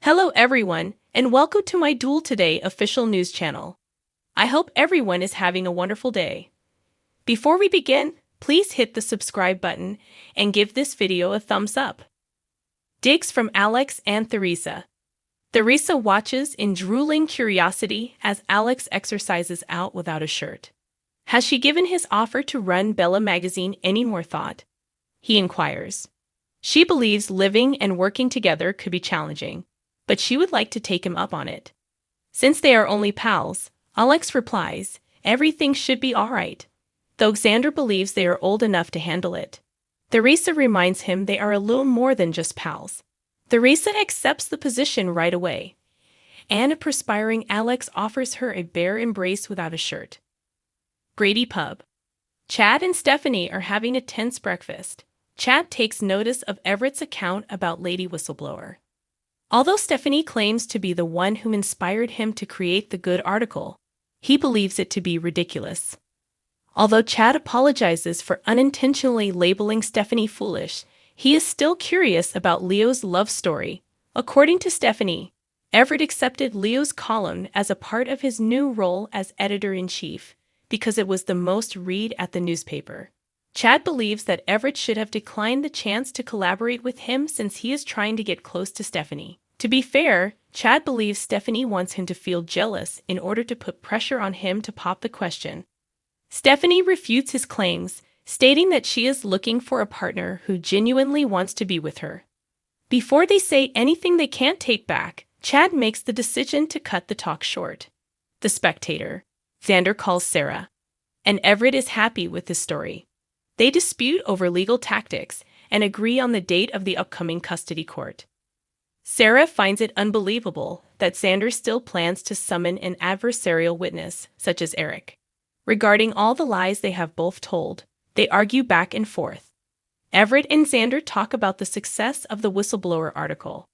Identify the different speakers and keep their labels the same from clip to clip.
Speaker 1: Hello everyone, and welcome to my Duel Today official news channel. I hope everyone is having a wonderful day. Before we begin, please hit the subscribe button and give this video a thumbs up. Digs from Alex and Theresa. Theresa watches in drooling curiosity as Alex exercises out without a shirt. Has she given his offer to run Bella magazine any more thought? He inquires. She believes living and working together could be challenging, but she would like to take him up on it. Since they are only pals, Alex replies, everything should be alright, though Xander believes they are old enough to handle it. Theresa reminds him they are a little more than just pals. Theresa accepts the position right away, and a perspiring Alex offers her a bear embrace without a shirt. Brady Pub. Chad and Stephanie are having a tense breakfast. Chad takes notice of Everett's account about Lady Whistleblower. Although Stephanie claims to be the one who inspired him to create the good article, he believes it to be ridiculous. Although Chad apologizes for unintentionally labeling Stephanie foolish, he is still curious about Leo's love story. According to Stephanie, Everett accepted Leo's column as a part of his new role as editor-in-chief because it was the most read at the newspaper. Chad believes that Everett should have declined the chance to collaborate with him since he is trying to get close to Stephanie. To be fair, Chad believes Stephanie wants him to feel jealous in order to put pressure on him to pop the question. Stephanie refutes his claims, stating that she is looking for a partner who genuinely wants to be with her. Before they say anything they can't take back, Chad makes the decision to cut the talk short. The Spectator. Xander calls Sarah, and Everett is happy with his story. They dispute over legal tactics and agree on the date of the upcoming custody court. Sarah finds it unbelievable that Xander still plans to summon an adversarial witness, such as Eric. Regarding all the lies they have both told, they argue back and forth. Everett and Xander talk about the success of the whistleblower article.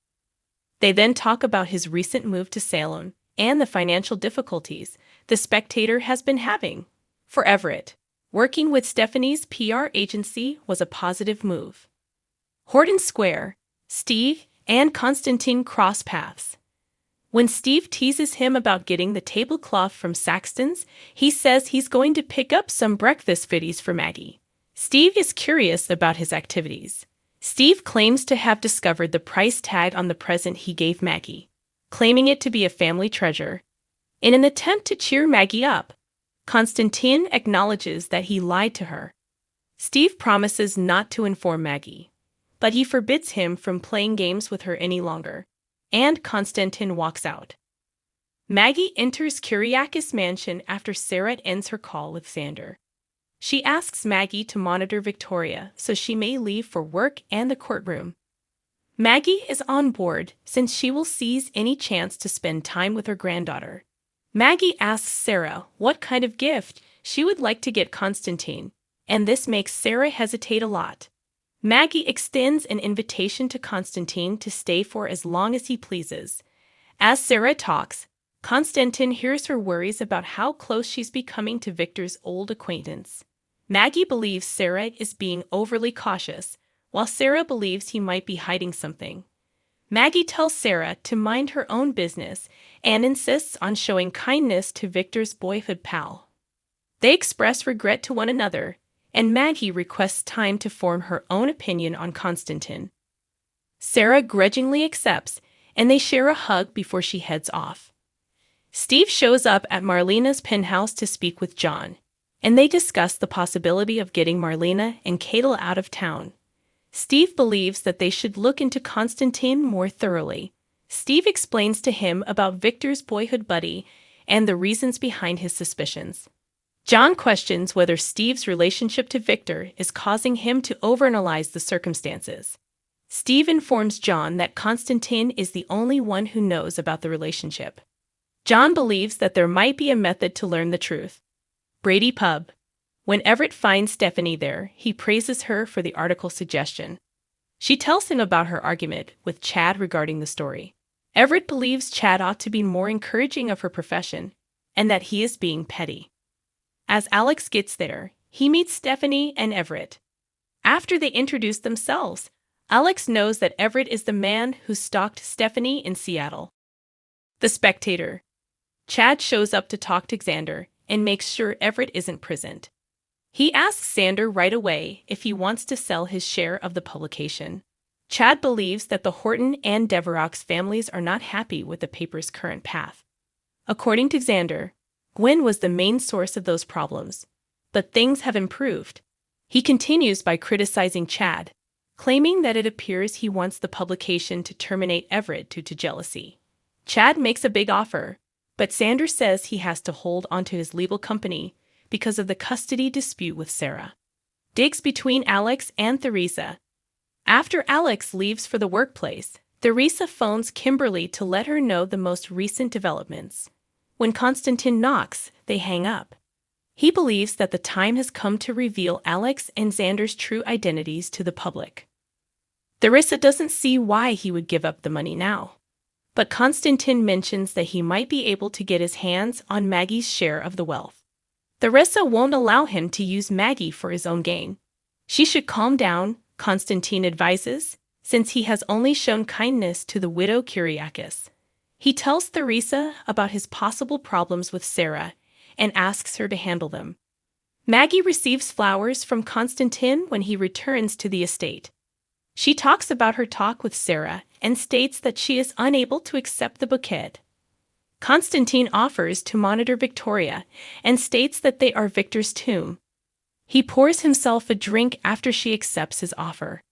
Speaker 1: They then talk about his recent move to Salem and the financial difficulties the Spectator has been having. For Everett, working with Stephanie's PR agency was a positive move. Horton Square. Steve and Constantine cross paths. When Steve teases him about getting the tablecloth from Saxton's, he says he's going to pick up some breakfast goodies for Maggie. Steve is curious about his activities. Steve claims to have discovered the price tag on the present he gave Maggie, claiming it to be a family treasure. In an attempt to cheer Maggie up, Constantine acknowledges that he lied to her. Steve promises not to inform Maggie, but he forbids him from playing games with her any longer, and Constantine walks out. Maggie enters Kyriakis' mansion after Sarah ends her call with Xander. She asks Maggie to monitor Victoria so she may leave for work and the courtroom. Maggie is on board since she will seize any chance to spend time with her granddaughter. Maggie asks Sarah what kind of gift she would like to get Constantine, and this makes Sarah hesitate a lot. Maggie extends an invitation to Constantine to stay for as long as he pleases. As Sarah talks, Constantine hears her worries about how close she's becoming to Victor's old acquaintance. Maggie believes Sarah is being overly cautious, while Sarah believes he might be hiding something. Maggie tells Sarah to mind her own business and insists on showing kindness to Victor's boyhood pal. They express regret to one another, and Maggie requests time to form her own opinion on Constantine. Sarah grudgingly accepts, and they share a hug before she heads off. Steve shows up at Marlena's penthouse to speak with John, and they discuss the possibility of getting Marlena and Cadel out of town. Steve believes that they should look into Constantine more thoroughly. Steve explains to him about Victor's boyhood buddy and the reasons behind his suspicions. John questions whether Steve's relationship to Victor is causing him to overanalyze the circumstances. Steve informs John that Constantine is the only one who knows about the relationship. John believes that there might be a method to learn the truth. Brady Pub. When Everett finds Stephanie there, he praises her for the article suggestion. She tells him about her argument with Chad regarding the story. Everett believes Chad ought to be more encouraging of her profession, and that he is being petty. As Alex gets there, he meets Stephanie and Everett. After they introduce themselves, Alex knows that Everett is the man who stalked Stephanie in Seattle. The Spectator. Chad shows up to talk to Xander and makes sure Everett isn't prisoned. He asks Xander right away if he wants to sell his share of the publication. Chad believes that the Horton and Deverox families are not happy with the paper's current path. According to Xander, Gwen was the main source of those problems, but things have improved. He continues by criticizing Chad, claiming that it appears he wants the publication to terminate Everett due to jealousy. Chad makes a big offer, but Xander says he has to hold onto his legal company because of the custody dispute with Sarah. Digs between Alex and Theresa. After Alex leaves for the workplace, Theresa phones Kimberly to let her know the most recent developments. When Konstantin knocks, they hang up. He believes that the time has come to reveal Alex and Xander's true identities to the public. Theresa doesn't see why he would give up the money now. But Konstantin mentions that he might be able to get his hands on Maggie's share of the wealth. Theresa won't allow him to use Maggie for his own gain. She should calm down, Konstantin advises, since he has only shown kindness to the widow Kyriakis. He tells Theresa about his possible problems with Sarah and asks her to handle them. Maggie receives flowers from Konstantin when he returns to the estate. She talks about her talk with Sarah and states that she is unable to accept the bouquet. Konstantin offers to monitor Victoria and states that they are Victor's tomb. He pours himself a drink after she accepts his offer.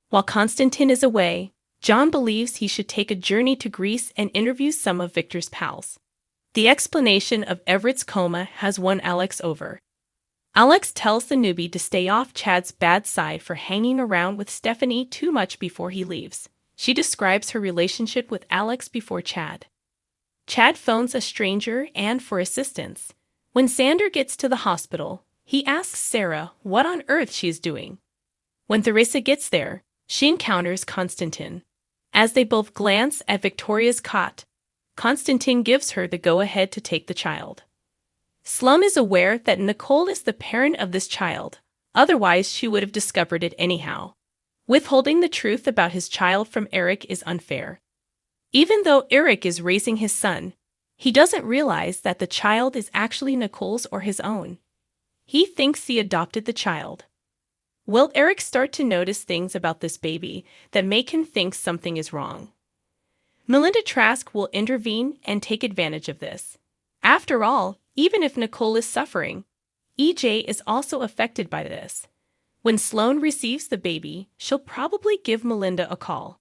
Speaker 1: While Konstantin is away, John believes he should take a journey to Greece and interview some of Victor's pals. The explanation of Everett's coma has won Alex over. Alex tells the newbie to stay off Chad's bad side for hanging around with Stephanie too much before he leaves. She describes her relationship with Alex before Chad. Chad phones a stranger and for assistance. When Xander gets to the hospital, he asks Sarah what on earth she is doing. When Theresa gets there, she encounters Konstantin. As they both glance at Victoria's cot, Konstantin gives her the go-ahead to take the child. Slum is aware that Nicole is the parent of this child, otherwise she would have discovered it anyhow. Withholding the truth about his child from Eric is unfair. Even though Eric is raising his son, he doesn't realize that the child is actually Nicole's or his own. He thinks he adopted the child. Will Eric start to notice things about this baby that make him think something is wrong? Melinda Trask will intervene and take advantage of this. After all, even if Nicole is suffering, EJ is also affected by this. When Sloane receives the baby, she'll probably give Melinda a call.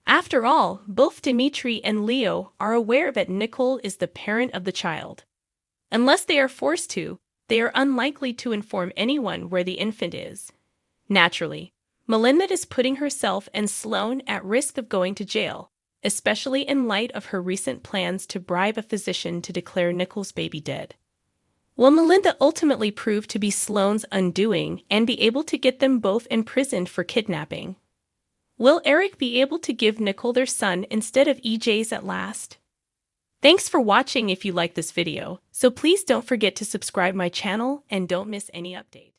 Speaker 1: After all, both Dimitri and Leo are aware that Nicole is the parent of the child. Unless they are forced to, they are unlikely to inform anyone where the infant is. Naturally, Melinda is putting herself and Sloane at risk of going to jail, especially in light of her recent plans to bribe a physician to declare Nicole's baby dead. Will Melinda ultimately prove to be Sloane's undoing and be able to get them both imprisoned for kidnapping? Will Eric be able to give Nicole their son instead of EJ's at last? Thanks for watching if you like this video, so please don't forget to subscribe my channel and don't miss any update.